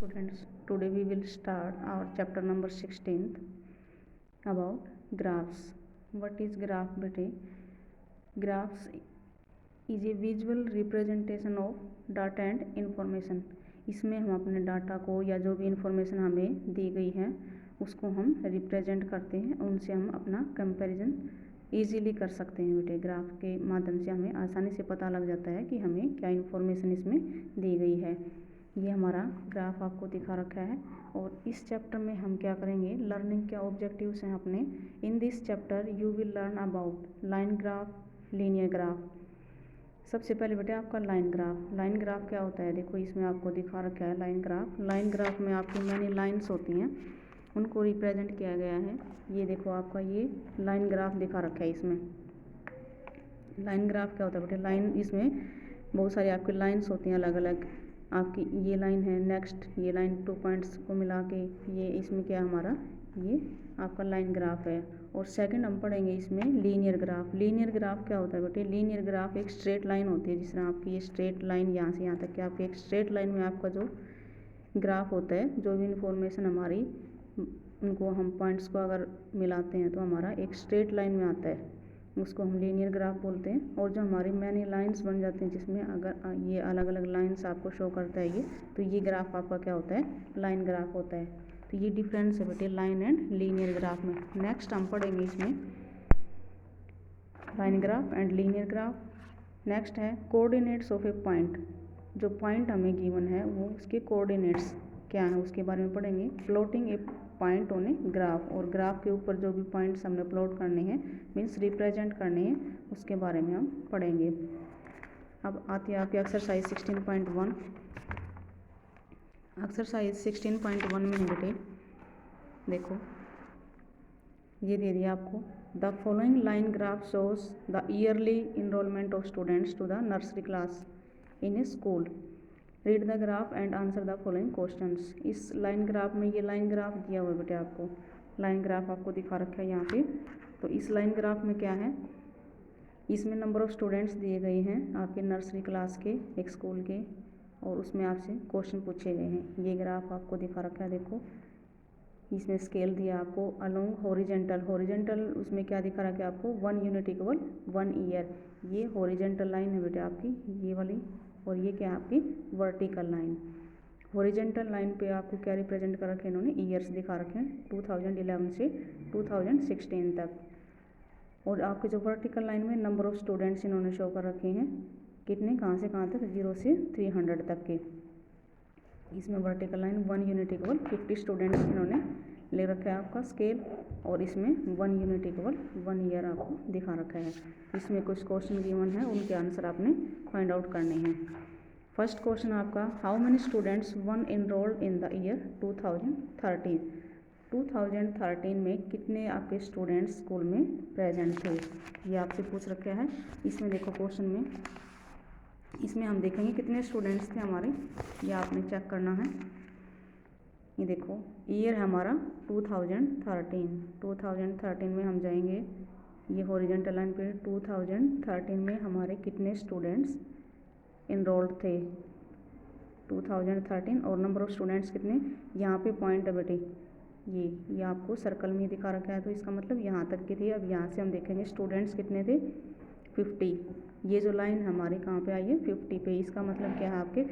Students, today we will start our chapter number 16th about graphs. What is graph bete? Graphs is a visual representation of data and information. इसमें हम अपने data को या जो भी information हमें दी गई है उसको हम रिप्रेजेंट करते हैं, उनसे हम अपना कंपैरिजन ईजीली कर सकते हैं बेटे। ग्राफ के माध्यम से हमें आसानी से पता लग जाता है कि हमें क्या इन्फॉर्मेशन इसमें दी गई है। ये हमारा ग्राफ आपको दिखा रखा है। और इस चैप्टर में हम क्या करेंगे, लर्निंग के ऑब्जेक्टिव्स हैं अपने। In this chapter you will learn about line graph, linear graph. सबसे पहले बेटे आपका लाइन ग्राफ। लाइन ग्राफ क्या होता है, देखो इसमें आपको दिखा रखा है लाइन ग्राफ। लाइन ग्राफ में आपकी मैनी लाइन्स होती हैं, उनको रिप्रेजेंट किया गया है। ये देखो आपका ये लाइन ग्राफ दिखा रखा है। इसमें लाइन ग्राफ क्या होता है बेटे, लाइन इसमें बहुत सारी आपकी लाइन्स होती हैं अलग अलग। आपकी ये लाइन है, नेक्स्ट ये लाइन 2 पॉइंट्स को मिला के ये इसमें क्या हमारा ये आपका लाइन ग्राफ है। और सेकंड हम पढ़ेंगे इसमें लीनियर ग्राफ। लीनियर ग्राफ क्या होता है बेटे, लीनियर ग्राफ एक स्ट्रेट लाइन होती है। जिस तरह आपकी ये स्ट्रेट लाइन यहाँ से यहाँ तक कि आपकी एक स्ट्रेट लाइन में आपका जो ग्राफ होता है, जो भी इंफॉर्मेशन हमारी उनको हम पॉइंट्स को अगर मिलाते हैं तो हमारा एक स्ट्रेट लाइन में आता है, उसको हम लीनियर ग्राफ बोलते हैं। और जो हमारी मैनी लाइंस बन जाते हैं जिसमें अगर ये अलग अलग लाइंस आपको शो करता है ये, तो ये ग्राफ आपका क्या होता है, लाइन ग्राफ होता है। तो ये डिफरेंस है बेटे लाइन एंड लीनियर ग्राफ में। नेक्स्ट हम पढ़ेंगे इसमें line graph and linear graph. Next है कोऑर्डिनेट्स ऑफ ए पॉइंट। जो पॉइंट हमें गिवन है वो उसके कोऑर्डिनेट्स क्या है उसके बारे में पढ़ेंगे। Plotting A point on a graph, और ग्राफ के ऊपर जो भी पॉइंट्स हमने प्लॉट करने हैं मीन्स रिप्रेजेंट करने हैं उसके बारे में हम पढ़ेंगे। अब आती है आपकी एक्सरसाइज 16.1। एक्सरसाइज 16.1 में है बेटे, देखो ये दे दिया आपको। The following line graph shows the yearly enrolment of students to the nursery class in a school. Read the graph and answer the following questions. इस लाइन ग्राफ में ये लाइन ग्राफ दिया हुआ है बेटे, आपको लाइन ग्राफ आपको दिखा रखा है यहाँ पे। तो इस लाइन ग्राफ में क्या है, इसमें नंबर ऑफ़ स्टूडेंट्स दिए गए हैं आपके नर्सरी क्लास के एक स्कूल के, और उसमें आपसे क्वेश्चन पूछे गए हैं। ये ग्राफ आपको दिखा रखा है, देखो इसमें स्केल दिया आपको अलोंग हॉरिजेंटल। हॉरिजेंटल उसमें क्या दिखा रखा है आपको, 1 यूनिट इक्वल 1 ईयर। ये हॉरिजेंटल लाइन है बेटे आपकी ये वाली, और ये क्या है आपकी वर्टिकल लाइन। हॉरिजेंटल लाइन पे आपको क्या रिप्रेजेंट कर रखे हैं इन्होंने, ईयर्स दिखा रखे हैं 2011 से 2016 तक। और आपके जो वर्टिकल लाइन में नंबर ऑफ़ स्टूडेंट्स इन्होंने शो कर रखे हैं, कितने कहाँ से कहाँ तक, 0 से 300 तक के। इसमें vertical line 1 unit equal 50 students इन्होंने ले रखा है आपका स्केल, और इसमें 1 यूनिट इक्वल 1 ईयर आपको दिखा रखा है। इसमें कुछ क्वेश्चन गिवन है, उनके आंसर आपने फाइंड आउट करने हैं। फर्स्ट क्वेश्चन आपका, how many students one enrolled in the year 2013। 2013 में कितने आपके स्टूडेंट्स स्कूल में प्रेजेंट थे, ये आपसे पूछ रखा है। इसमें देखो क्वेश्चन में, इसमें हम देखेंगे कितने स्टूडेंट्स थे हमारे, ये आपने चेक करना है। ये देखो ईयर है हमारा 2013। 2013 में हम जाएंगे, ये हॉरिजेंटल लाइन पे 2013 में हमारे कितने स्टूडेंट्स इनरोल्ड थे 2013, और नंबर ऑफ़ स्टूडेंट्स कितने, यहाँ पे पॉइंट है बेटे ये आपको सर्कल में दिखा रखा है, तो इसका मतलब यहाँ तक के थे। अब यहाँ से हम देखेंगे स्टूडेंट्स कितने थे, 50। ये जो लाइन हमारी कहाँ पे आई है, 50 पे। इसका मतलब क्या है, आपके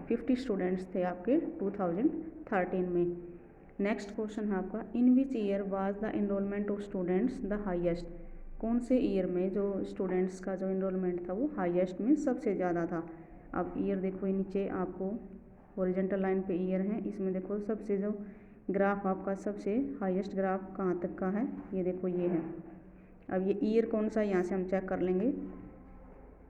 50 स्टूडेंट्स थे आपके 2013 में। नेक्स्ट क्वेश्चन है आपका, in which year was the enrollment of students the highest. कौन से ईयर में जो स्टूडेंट्स का जो इनरोलमेंट था वो हाईएस्ट में सबसे ज़्यादा था। अब ईयर देखो, ये नीचे आपको हॉरिजेंटल लाइन पे ईयर है, इसमें देखो सबसे जो ग्राफ आपका सबसे हाईएस्ट ग्राफ कहाँ तक का है, ये देखो ये है। अब ये ईयर कौन सा, यहाँ से हम चेक कर लेंगे।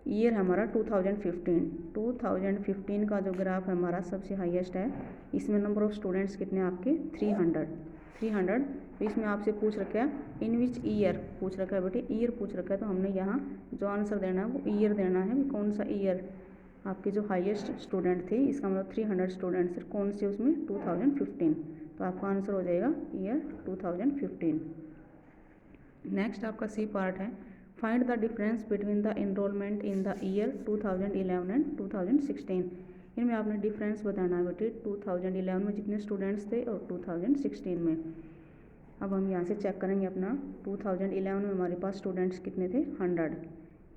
ईयर हमारा 2015 का जो ग्राफ है हमारा सबसे हाईएस्ट है। इसमें नंबर ऑफ़ स्टूडेंट्स कितने आपके 300। तो इसमें आपसे पूछ रखा है इन विच ईयर पूछ रखा है बेटे, ईयर पूछ रखा है, तो हमने यहाँ जो आंसर देना है वो ईयर देना है। कौन सा ईयर आपके जो हाईएस्ट स्टूडेंट थे, इसका मतलब 300 स्टूडेंट्स, कौन से उसमें 2015। तो आपका आंसर हो जाएगा ईयर 2015। नेक्स्ट आपका सी पार्ट है, find the difference between the enrolment in the year 2011 and 2016। इनमें आपने डिफरेंस बताना है बेटे 2011 में जितने स्टूडेंट्स थे और 2016 में। अब हम यहाँ से चेक करेंगे अपना 2011 में हमारे पास स्टूडेंट्स कितने थे 100।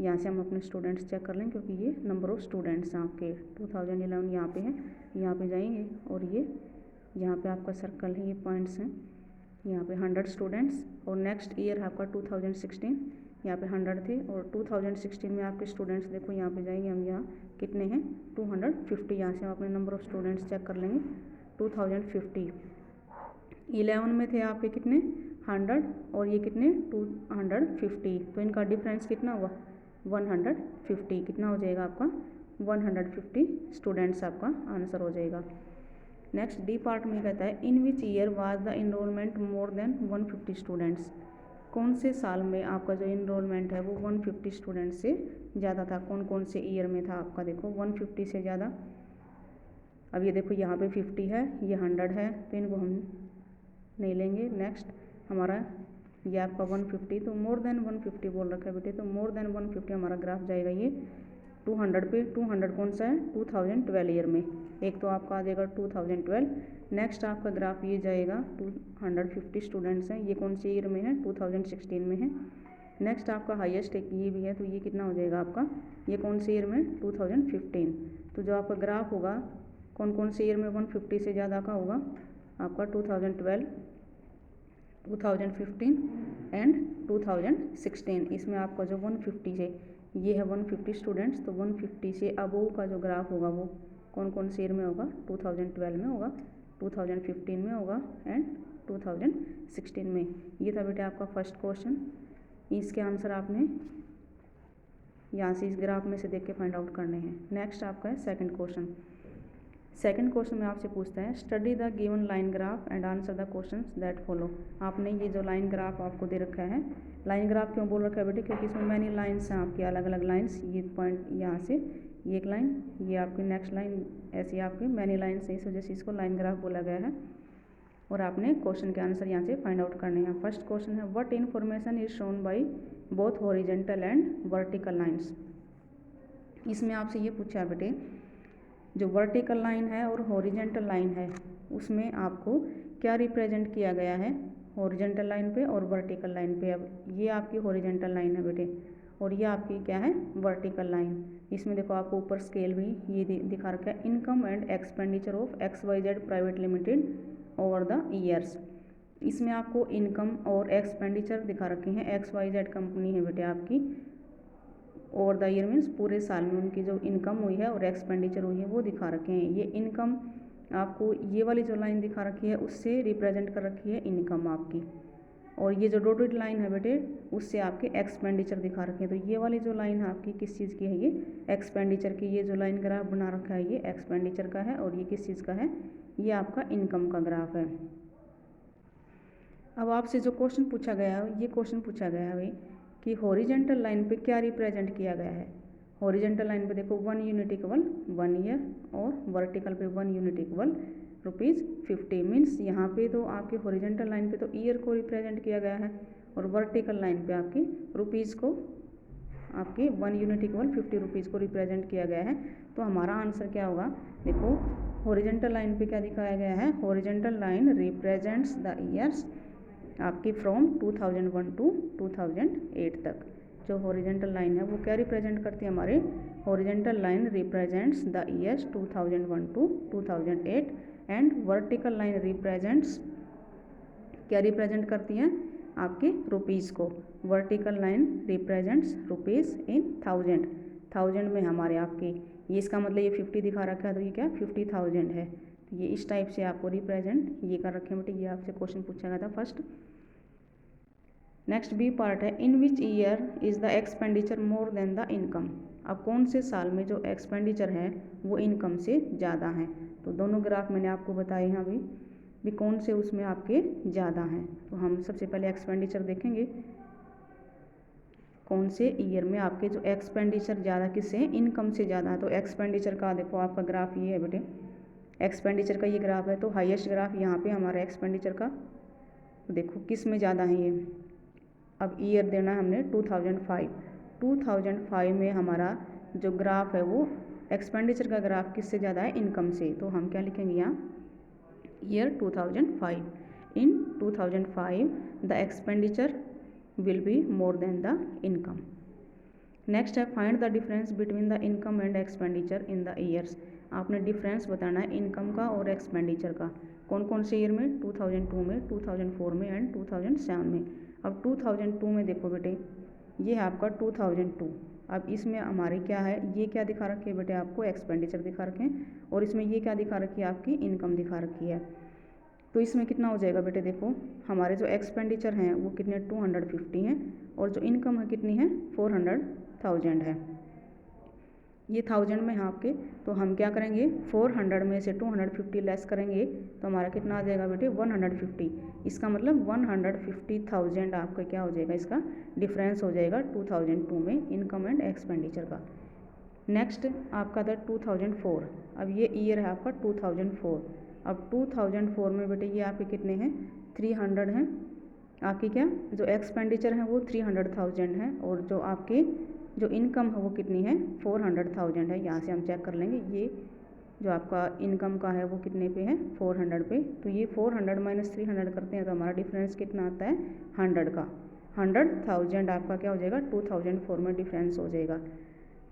यहाँ से हम अपने स्टूडेंट्स चेक कर लेंगे क्योंकि ये नंबर ऑफ़ स्टूडेंट्स हैं आपके 2011 यहाँ पे हैं। यहाँ पे जाएंगे और ये यहाँ पे आपका सर्कल है, ये पॉइंट्स हैं, यहाँ पे 100 स्टूडेंट्स। और नेक्स्ट ईयर है आपका 2016, यहाँ पे 100 थे और 2016 में आपके स्टूडेंट्स देखो यहाँ पे जाएंगे हम, यहाँ कितने हैं 250। यहाँ से हम अपने नंबर ऑफ़ स्टूडेंट्स चेक कर लेंगे 2050। 11 में थे आपके कितने 100 और ये कितने 250, तो इनका डिफरेंस कितना हुआ 150। कितना हो जाएगा आपका 150 स्टूडेंट्स आपका आंसर हो जाएगा। नेक्स्ट डी पार्ट में कहता है in which year was the enrollment more than 150 students. कौन से साल में आपका जो इनरोलमेंट है वो 150 स्टूडेंट्स से ज़्यादा था, कौन कौन से ईयर में था आपका, देखो 150 से ज़्यादा। अब ये देखो यहाँ पे 50 है, ये 100 है, तो इनको हम नहीं लेंगे। नेक्स्ट हमारा ये आपका 150, तो मोर देन 150 बोल रखा है बेटे, तो मोर देन 150 हमारा ग्राफ जाएगा ये 200 पे। 200 कौन सा है 2012 ईयर में, एक तो आपका आ जाएगा 2012। नेक्स्ट आपका ग्राफ ये जाएगा 250 स्टूडेंट्स हैं, ये कौन से ईयर में है 2016 में है। नेक्स्ट आपका हाईएस्ट एक ये भी है, तो ये कितना हो जाएगा आपका, ये कौन से ईयर में 2015। तो जो आपका ग्राफ होगा कौन कौन से ईयर में 150 से ज़्यादा का होगा आपका 2012, 2015 एंड 2016। इसमें आपका जो 150 से ये है 150 स्टूडेंट्स, तो 150 से अबोव का जो ग्राफ होगा वो कौन कौन से ईयर में होगा 2012 में होगा, 2015 में होगा एंड 2016 में। ये था बेटा आपका फर्स्ट क्वेश्चन। इसके आंसर आपने यहाँ से इस ग्राफ में से देख के फाइंड आउट करने हैं। नेक्स्ट आपका है सेकंड क्वेश्चन। सेकंड क्वेश्चन में आपसे पूछता है study the given line graph and answer the questions that follow. आपने ये जो लाइन ग्राफ आपको दे रखा है, लाइन ग्राफ क्यों बोल रखा है बेटे, क्योंकि इसमें मैनी लाइन्स हैं आपकी, अलग अलग लाइन्स, ये पॉइंट यहाँ से ये एक लाइन, ये आपकी नेक्स्ट लाइन, ऐसी आपकी मैनी लाइन्स है, इस वजह से इसको लाइन ग्राफ बोला गया है। और आपने क्वेश्चन के आंसर यहाँ से फाइंड आउट करने हैं। फर्स्ट क्वेश्चन है what information is shown by both horizontal and vertical lines. इसमें आपसे ये पूछा है बेटे जो वर्टिकल लाइन है और हॉरिजेंटल लाइन है उसमें आपको क्या रिप्रेजेंट किया गया है हॉरिजेंटल लाइन पे और वर्टिकल लाइन पे। अब ये आपकी हॉरिजेंटल लाइन है बेटे और ये आपकी क्या है वर्टिकल लाइन। इसमें देखो आपको ऊपर स्केल भी ये दिखा रखा है income and expenditure of XYZ private limited over the years. इसमें आपको इनकम और एक्सपेंडिचर दिखा रखे हैं, XYZ कंपनी है बेटे आपकी, ओवर द ईयर मीन्स पूरे साल में उनकी जो इनकम हुई है और एक्सपेंडिचर हुई है वो दिखा रखे हैं। ये इनकम आपको ये वाली जो लाइन दिखा रखी है उससे रिप्रेजेंट कर रखी है इनकम आपकी, और ये जो डॉटेड लाइन है बेटे उससे आपके एक्सपेंडिचर दिखा रखे हैं। तो ये वाली जो लाइन है आपकी किस चीज़ की है, ये एक्सपेंडिचर की। ये जो लाइन ग्राफ बना रखा है ये एक्सपेंडिचर का है और ये किस चीज़ का है, ये आपका इनकम का ग्राफ है। अब आपसे जो क्वेश्चन पूछा गया है ये क्वेश्चन पूछा गया है भाई कि हॉरिजेंटल लाइन पे क्या रिप्रेजेंट किया गया है। हॉरिजेंटल लाइन पे देखो 1 यूनिट इक्वल 1 ईयर और वर्टिकल पे 1 यूनिट इक्वल ₹50 मीन्स यहाँ पे तो आपके हॉरिजेंटल लाइन पे तो ईयर को रिप्रेजेंट किया गया है और वर्टिकल लाइन पे आपकी रुपीज़ को, आपके 1 यूनिट इक्वल ₹50 को रिप्रेजेंट किया गया है। तो हमारा आंसर क्या होगा, देखो हॉरिजेंटल लाइन पे क्या दिखाया गया है, horizontal line represents the years आपकी फ्रॉम 2001 टू 2008 तक। जो हॉरिजेंटल लाइन है वो क्या रिप्रेजेंट करती है, हमारे horizontal line represents the years 2001 to 2008 and vertical line represents क्या रिप्रेजेंट करती हैं आपके रुपीज़ को। Vertical line represents rupees in thousand में हमारे आपके, ये इसका मतलब ये 50 दिखा रखा है तो ये क्या 50,000 है। तो ये इस टाइप से आपको रिप्रेजेंट ये कर रखे हैं बेटे, ये आपसे क्वेश्चन पूछा गया था फर्स्ट। नेक्स्ट बी पार्ट है in which year is the expenditure more than the income. अब कौन से साल में जो एक्सपेंडिचर है वो इनकम से ज़्यादा है। तो दोनों ग्राफ मैंने आपको बताए हैं अभी भी कौन से उसमें आपके ज़्यादा हैं। तो हम सबसे पहले एक्सपेंडिचर देखेंगे कौन से ईयर में आपके जो एक्सपेंडिचर ज़्यादा किससे है, इनकम से ज़्यादा है। तो एक्सपेंडिचर का देखो आपका ग्राफ ये है बेटे, एक्सपेंडिचर का ये ग्राफ है। तो हाईएस्ट ग्राफ यहाँ पे हमारा एक्सपेंडिचर का, देखो किस में ज़्यादा है ये। अब ईयर देना है हमने 2005 में हमारा जो ग्राफ है वो एक्सपेंडिचर का ग्राफ किससे ज़्यादा है, इनकम से। तो हम क्या लिखेंगे यहाँ, year 2005, in 2005 the expenditure will be more than the income. Next है find the difference between the income and expenditure in the years. आपने डिफरेंस बताना है इनकम का और एक्सपेंडिचर का। कौन कौन से ईयर में, 2002 में, 2004 में एंड 2007 में। अब 2002 में देखो बेटे, ये है आपका 2002। अब इसमें हमारी क्या है, ये क्या दिखा रखी है बेटे आपको, एक्सपेंडिचर दिखा रखे हैं, और इसमें ये क्या दिखा रखी है आपकी, इनकम दिखा रखी है। तो इसमें कितना हो जाएगा बेटे, देखो हमारे जो एक्सपेंडिचर हैं वो कितने 250 हैं, और जो इनकम है कितनी है 400,000 है। ये 1000 में है आपके, तो हम क्या करेंगे 400 में से 250 लेस करेंगे तो हमारा कितना आ जाएगा बेटे 150। इसका मतलब 150,000 आपका क्या हो जाएगा, इसका डिफरेंस हो जाएगा 2002 में इनकम एंड एक्सपेंडिचर का। नेक्स्ट आपका था 2004। अब ये ईयर है आपका 2004। अब 2004 में बेटे ये आपके कितने हैं 300 हैं आपकी, क्या जो एक्सपेंडिचर है वो 300,000 है, और जो आपके जो इनकम है वो कितनी है 400,000 है। यहाँ से हम चेक कर लेंगे, ये जो आपका इनकम का है वो कितने पे है 400 पे। तो ये 400 माइनस 300 करते हैं तो हमारा डिफरेंस कितना आता है 100 का। 100,000 आपका क्या हो जाएगा 2004 में डिफरेंस हो जाएगा।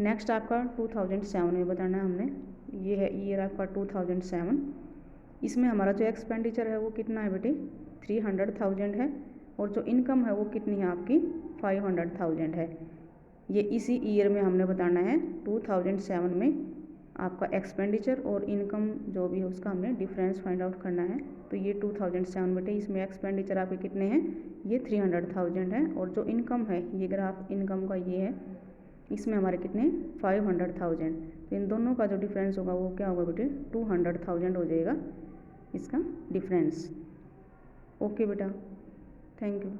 नेक्स्ट आपका 2007 में बताना है हमने, ये है ईयर आपका 2007। इसमें हमारा जो एक्सपेंडिचर है वो कितना है बेटे 300,000 है, और जो इनकम है वो कितनी है आपकी 500,000 है। ये इसी ईयर में हमने बताना है 2007 में आपका एक्सपेंडिचर और इनकम जो भी है उसका हमने डिफरेंस फाइंड आउट करना है। तो ये 2007 बेटे, इसमें एक्सपेंडिचर आपके कितने हैं, ये 300,000 है, और जो इनकम है ये ग्राफ इनकम का ये है, इसमें हमारे कितने 500,000। तो इन दोनों का जो डिफरेंस होगा वो क्या होगा बेटे 200,000 हो जाएगा इसका डिफरेंस। ओके बेटा, थैंक यू।